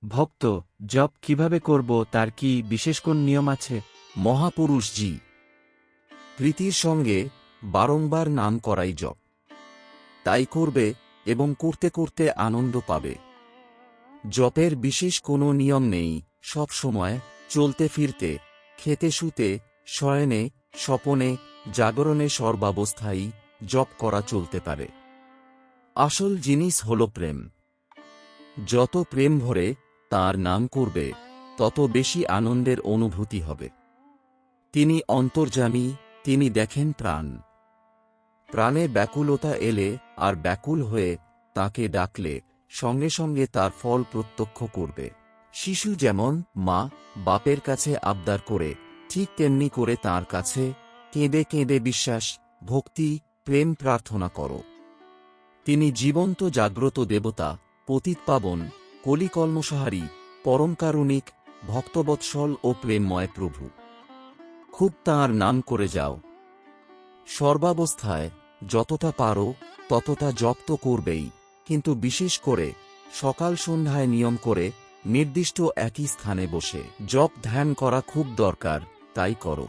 ভক্ত, জপ কিভাবে করব তার কি বিশেষ কোন নিয়ম আছে? মহাপুরুষজি প্রীতির সঙ্গে বারংবার নাম করাই জপ। তাই করবে এবং করতে করতে আনন্দ পাবে। জপের বিশেষ কোনো নিয়ম নেই, সব সময় চলতে ফিরতে, খেতে শুতে, শয়নে, স্বপনে, জাগরণে সর্বাবস্থায় জপ করা চলতে পারে। আসল জিনিস হল প্রেম। যত প্রেম ভরে তাঁর নাম করবে তত বেশি আনন্দের অনুভূতি হবে। তিনি অন্তর্যামী, তিনি দেখেন প্রাণ। প্রাণে ব্যাকুলতা এলে আর ব্যাকুল হয়ে তাকে ডাকলে সঙ্গে সঙ্গে তার ফল প্রত্যক্ষ করবে। শিশু যেমন মা বাপের কাছে আবদার করে, ঠিক তেমনি করে তাঁর কাছে কেঁদে কেঁদে বিশ্বাস, ভক্তি, প্রেম প্রার্থনা করো। তিনি জীবন্ত জাগ্রত দেবতা, পতিতপাবন, কলিকলমসহারী, পরমকারুণিক, ভক্তবৎসল ও প্রেমময় প্রভু। খুব তাঁর নাম করে যাও। সর্বাবস্থায় যতটা পারো ততটা জপ তো করবেই, কিন্তু বিশেষ করে সকাল সন্ধ্যায় নিয়ম করে নির্দিষ্ট একই স্থানে বসে জপ ধ্যান করা খুব দরকার, তাই করো।